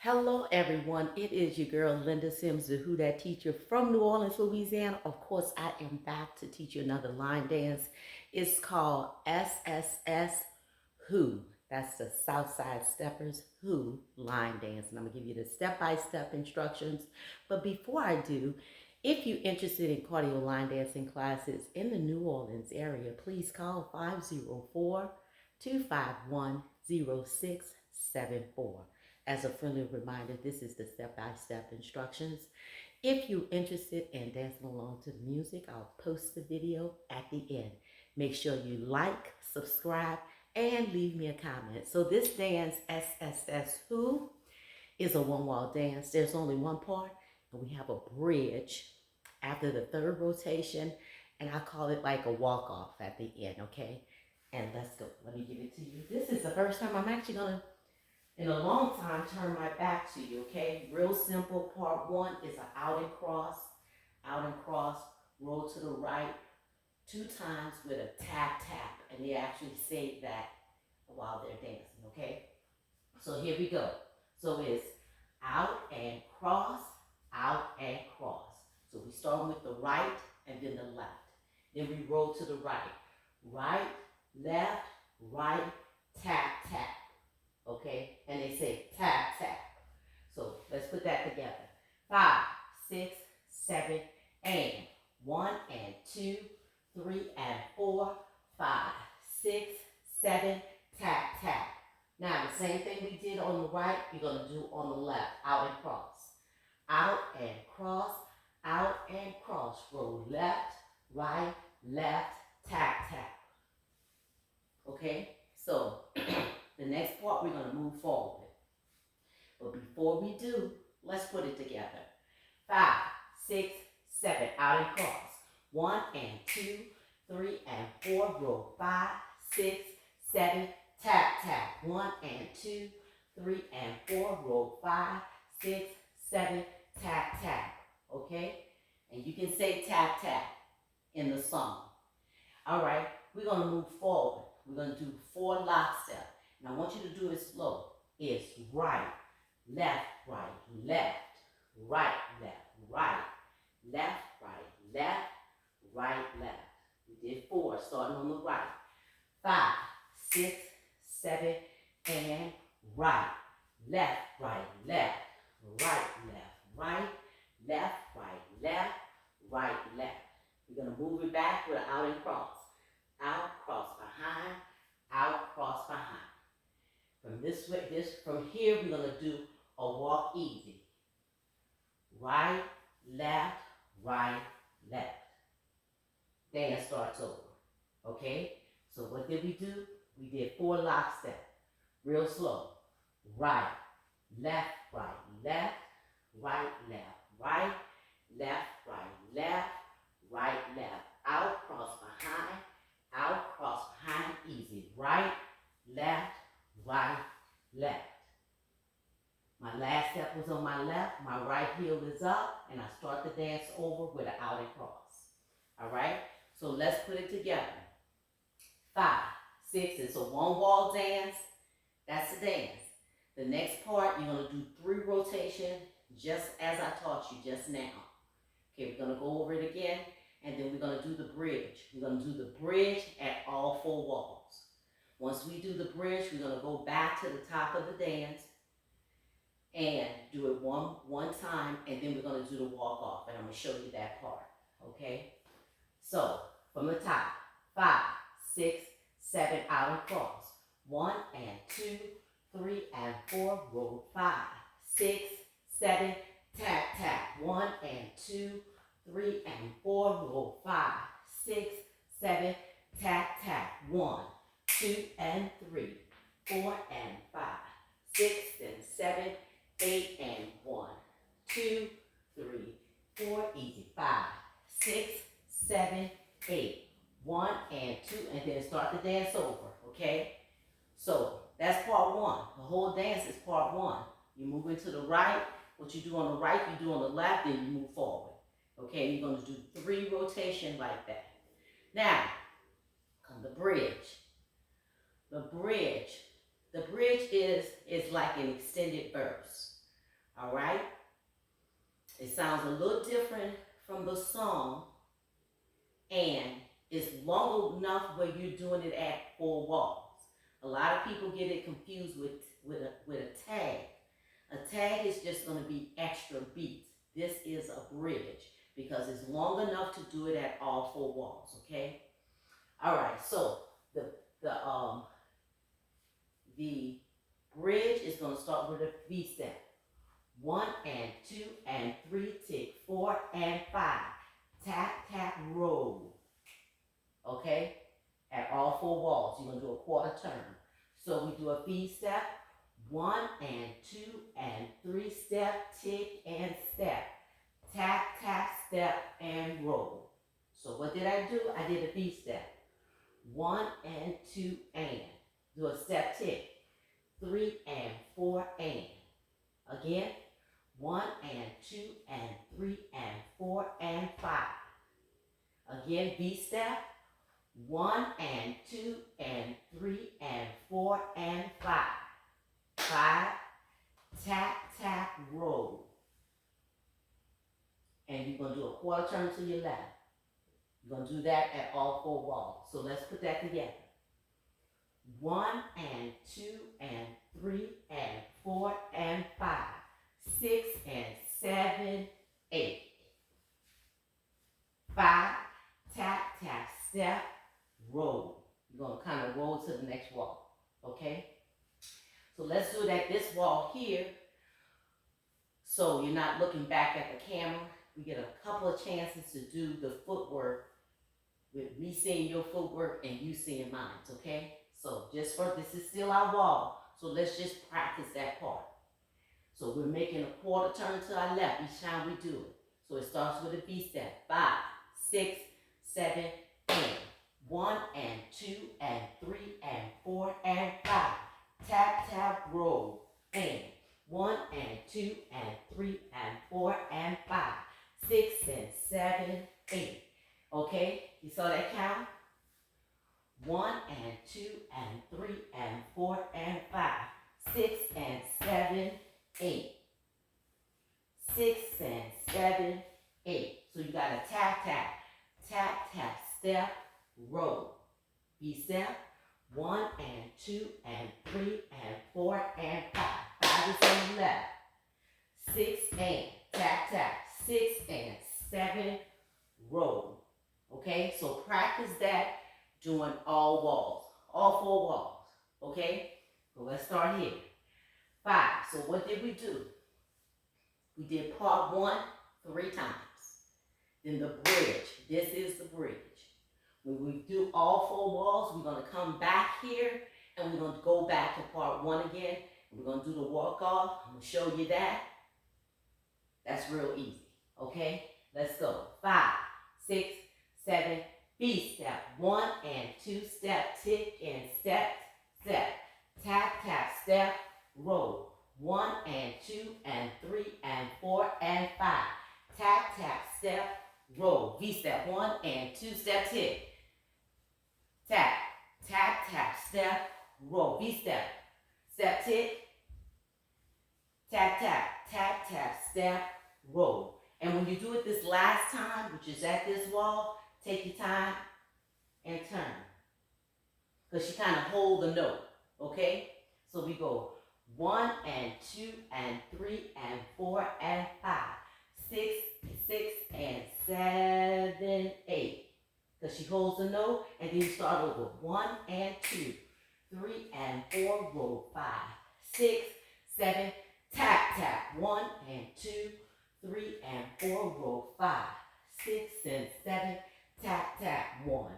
Hello, everyone. It is your girl, Linda Sims, the Who Dat teacher from New Orleans, Louisiana. Of course, I am back to teach you another line dance. It's called SSS Who. That's the Southside Steppers Who line dance. And I'm going to give you the step-by-step instructions. But before I do, if you're interested in cardio line dancing classes in the New Orleans area, please call 504-251-0674. As a friendly reminder, this is the step-by-step instructions. If you're interested in dancing along to the music, I'll post the video at the end. Make sure you like, subscribe, and leave me a comment. So this dance, SSS Who, is a one-wall dance. There's only one part, and we have a bridge after the third rotation, and I call it like a walk-off at the end, okay? And let's go. Let me give it to you. This is the first time I'm actually going to, in a long time, turn my back to you, okay? Real simple. Part one is an out and cross, roll to the right 2 times with a tap, tap. And they actually say that while they're dancing, okay? So here we go. So it's out and cross, out and cross. So we start with the right and then the left. Then we roll to the right. Right, left, right, tap, tap. Okay, and they say tap, tap. So let's put that together. 5, 6, 7, and 1 and 2, 3 and 4, 5, 6, 7, tap, tap. Now the same thing we did on the right, you're gonna do on the left, out and cross. Out and cross, out and cross. Roll left, right, left, tap, tap. Okay, so the next part, we're going to move forward. But before we do, let's put it together. 5, 6, 7, out and cross. 1 and 2, 3 and 4, roll 5, 6, 7, tap, tap. 1 and 2, 3 and 4, roll 5, 6, 7, tap, tap. Okay? And you can say tap, tap in the song. All right, we're going to move forward. We're going to do 4 lockstep. And I want you to do it slow. It's right, left, right, left, right, left, right, left, right, left, right, left. We did 4, starting on the right. 5, 6, 7, and right. Left, right, left, right, left, right, left, right, left, right, left. We're going to move it back with an out and cross. Out, cross behind, out, cross behind. From this way, from here, we're gonna do a walk easy. Right, left, right, left. Dance starts over. Okay? So what did we do? We did 4 lockstep. Real slow. Right, left, right, left, right, left, right, left, right, left, right, left. Out, cross behind, out, cross behind, easy. Right, left, right, left. My last step was on my left, my right heel is up, and I start the dance over with an out and cross. All right? So let's put it together. 5, 6, it's a one-wall dance. That's the dance. The next part, you're going to do 3 rotations, just as I taught you just now. Okay, we're going to go over it again, and then we're going to do the bridge. We're going to do the bridge at all 4 walls. Once we do the bridge, we're going to go back to the top of the dance and do it one time, and then we're going to do the walk off, and I'm going to show you that part, okay? So, from the top, 5, 6, 7, out and cross. 1 and 2, 3 and 4, roll 5, 6, 7, tap, tap. 1 and 2, 3 and 4, roll 5, 6, 7, tap, tap. 1, 2 and 3, 4 and 5, 6 and 7, 8 and 1, 2, 3, 4, easy. 5, 6, 7, 8, 1 and 2, and then start the dance over, okay? So that's part 1. The whole dance is part 1. You move into the right. What you do on the right, you do on the left, then you move forward. Okay, you're going to do 3 rotations like that. Now, come the bridge. The bridge is like an extended verse. All right? It sounds a little different from the song, and it's long enough where you're doing it at 4 walls. A lot of people get it confused with a tag. A tag is just going to be extra beats. This is a bridge because it's long enough to do it at all 4 walls, okay? All right, so the bridge is going to start with a V step. 1 and 2 and 3, tick, 4 and 5. Tap, tap, roll. Okay? At all 4 walls. You're going to do a quarter turn. So we do a V step. 1 and 2 and 3, step, tick, and step. Tap, tap, step, and roll. So what did I do? I did a V step. 1 and 2 and. Do a step, tick. 3 and 4 and. Again. 1 and 2 and 3 and 4 and 5. Again, V step. 1 and 2 and 3 and 4 and 5. 5. Tap, tap, roll. And you're going to do a quarter turn to your left. You're going to do that at all 4 walls. So let's put that together. 1 and 2 and 3 and 4 and 5. 6 and 7, 8. 5, tap, tap, step, roll. You're going to kind of roll to the next wall, okay? So let's do it at this wall here so you're not looking back at the camera. We get a couple of chances to do the footwork with me seeing your footwork and you seeing mine, okay? So this is still our wall, so let's just practice that part. So we're making a quarter turn to our left each time we do it. So it starts with a V step. 5, 6, 7, 8. 1 and 2 and 3 and 4 and 5. Tap, tap, roll. And 1 and 2 and 3 and 4 and 5. 6 and 7, 8. Okay, you saw that count? 1 and 2 and 3 and 4 and 5. 6 and 7, 8. 6 and 7, 8. So you got a tap, tap, tap, tap, step, roll. V step. 1 and 2 and 3 and 4 and 5. 5 is on the left. 6 and tap, tap. 6 and 7, roll. Okay, so practice that doing all walls, all 4 walls. Okay, so let's start here. 5. So what did we do? We did part 1 3 times. Then the bridge. This is the bridge. When we do all 4 walls, we're going to come back here and we're going to go back to part 1 again. We're going to do the walk off. I'm going to show you that. That's real easy. Okay, let's go. 5, 6, 7, B step. 1 and 2, step, tick, and step, step. Tap, tap, step, roll. 1 and 2 and 3 and 4 and 5. Tap, tap, step, roll. V step. 1 and 2, step, tick. Tap, tap, tap, step, roll. V step. Step, tick. Tap, tap, tap, tap, step, roll. And when you do it this last time, which is at this wall, take your time and turn. Because you kind of hold the note, okay? So we go 1 and 2 and 3 and 4 and 5. 6, 6 and 7, 8. Because she holds the note, and then you start over. 1 and 2, 3 and 4, roll. 5, 6, 7, tap, tap. 1 and 2, 3 and 4, roll. 5, 6 and 7, tap, tap. 1,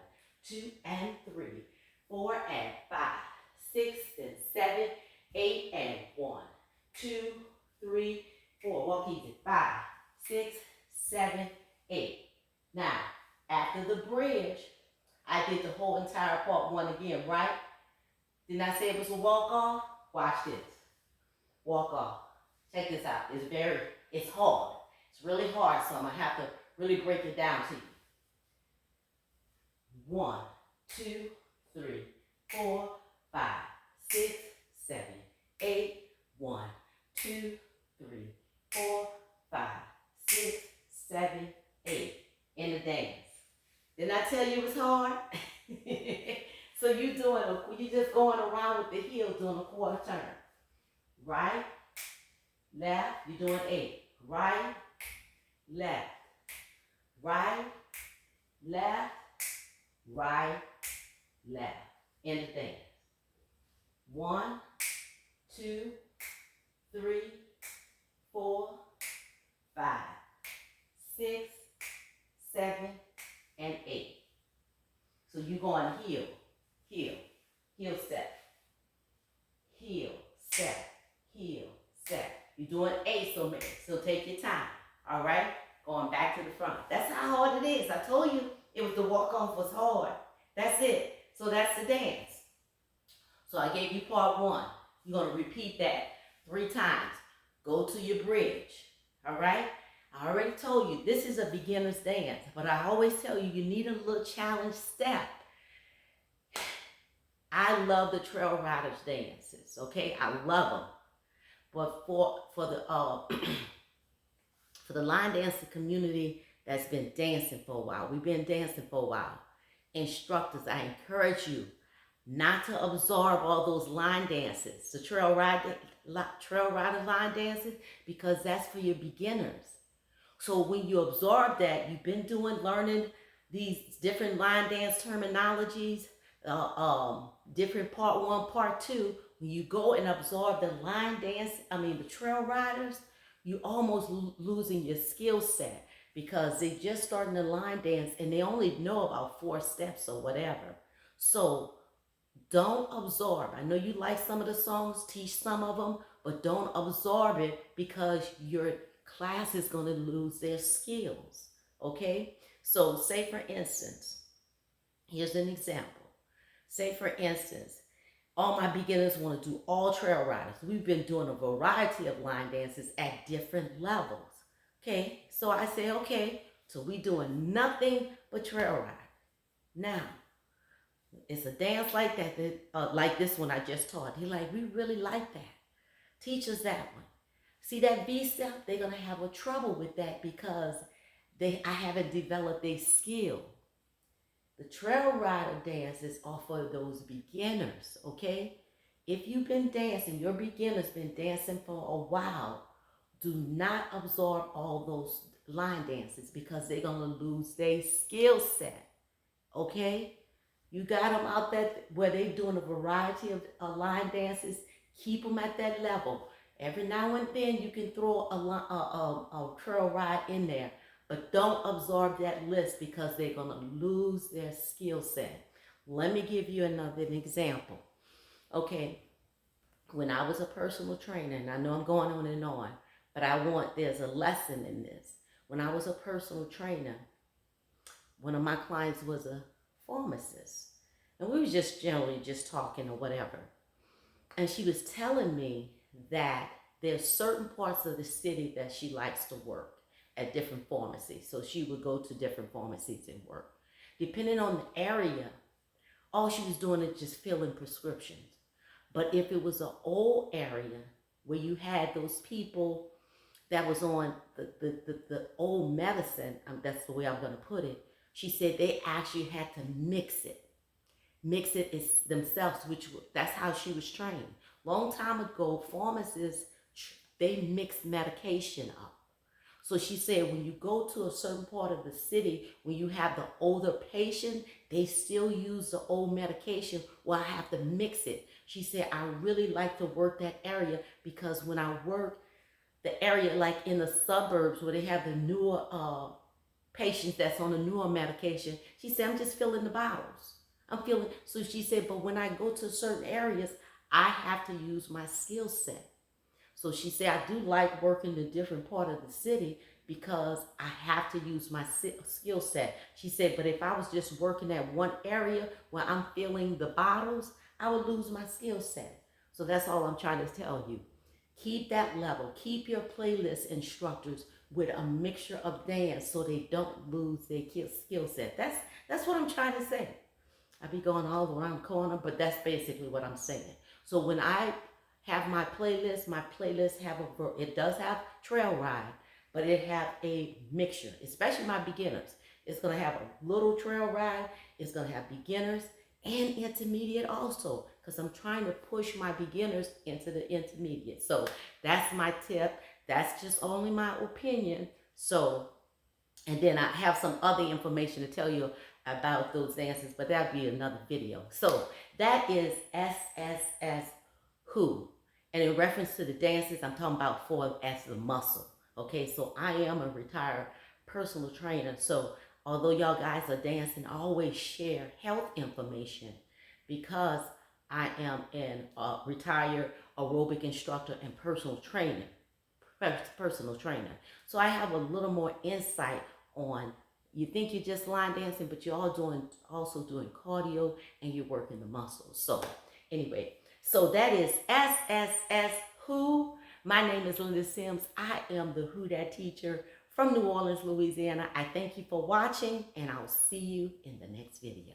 2 and 3, 4 and 5, 6 and 7, 8 and 1, 2, 3, 4. Walk easy. 5, 6, 7, 8. Now, after the bridge, I did the whole entire part 1 again, right? Didn't I say it was a walk off? Watch this. Walk off. Check this out. It's hard. It's really hard, so I'm going to have to really break it down to you. 1, 2, 3, 4, 5, 6, 7, 8, 1, 2, 3, right, left. You're doing 8. Right, left, right, left, right, left. In the dance. 1, 2, 3, 4, 5, 6, 7, and 8. So you're going heel, heel, heel step, heel, step, heel, step. You're doing 8, so take your time. All right? Going back to the front. That's how hard it is. I told you it was the walk-off was hard. That's it. So that's the dance. So I gave you part 1. You're going to repeat that 3 times. Go to your bridge. All right? I already told you this is a beginner's dance, but I always tell you you need a little challenge step. I love the trail riders dances, okay? I love them. But for the for the line dancing community that's been dancing for a while, we've been dancing for a while. Instructors, I encourage you not to absorb all those line dances, the trail rider line dances, because that's for your beginners. So when you absorb that, you've been learning these different line dance terminologies, different part 1, part 2. When you go and absorb the the trail riders, you almost losing your skill set because they just starting the line dance and they only know about 4 steps or whatever. So don't absorb. I know you like some of the songs, teach some of them, but don't absorb it because your class is going to lose their skills. Okay? So say for instance, here's an example. Say for instance, all my beginners want to do all trail riders. We've been doing a variety of line dances at different levels. Okay? So I say, okay, so we doing nothing but trail ride. Now, it's a dance like that, like this one I just taught. He like, we really like that. Teach us that one. See that V step? They're gonna have a trouble with that because I haven't developed a skill. The trail rider dances are for those beginners, okay? If you've been dancing, your beginner's been dancing for a while, do not absorb all those line dances because they're gonna lose their skill set, okay? You got them out there where they're doing a variety of line dances. Keep them at that level. Every now and then you can throw a trail ride in there, but don't absorb that list because they're going to lose their skill set. Let me give you another example. Okay, when I was a personal trainer, and I know I'm going on, but there's a lesson in this. When I was a personal trainer, one of my clients was a pharmacist. And we was just generally just talking or whatever. And she was telling me that there's certain parts of the city that she likes to work at different pharmacies. So she would go to different pharmacies and work. Depending on the area, all she was doing is just filling prescriptions. But if it was an old area where you had those people that was on the old medicine, that's the way I'm going to put it, she said they actually had to mix it is themselves, that's how she was trained. Long time ago, pharmacists, they mix medication up. So she said when you go to a certain part of the city, when you have the older patient, they still use the old medication. Well, I have to mix it. She said, I really like to work that area because when I work the area like in the suburbs where they have the newer patients that's on the newer medication, she said, I'm just filling the bottles. So she said, but when I go to certain areas, I have to use my skill set. So she said, I do like working in a different part of the city because I have to use my skill set. She said, but if I was just working at one area where I'm filling the bottles, I would lose my skill set. So that's all I'm trying to tell you. Keep that level. Keep your playlist instructors with a mixture of dance so they don't lose their skill set. That's what I'm trying to say. I be going all around the corner, but that's basically what I'm saying. So when I have my playlist it does have trail ride, but it have a mixture, especially my beginners. It's going to have a little trail ride. It's going to have beginners and intermediate also, because I'm trying to push my beginners into the intermediate. So that's my tip. That's just only my opinion. So, and then I have some other information to tell you about those dances, but that'll be another video. So that is SSS who. And in reference to the dances, I'm talking about for as the muscle. Okay, so I am a retired personal trainer. So although y'all guys are dancing, I always share health information because I am an retired aerobic instructor and personal trainer. So I have a little more insight on, you think you're just line dancing, but you're also doing cardio and you're working the muscles. So anyway, so that is SSS Who. My name is Linda Sims. I am the Who Dat teacher from New Orleans, Louisiana. I thank you for watching, and I'll see you in the next video.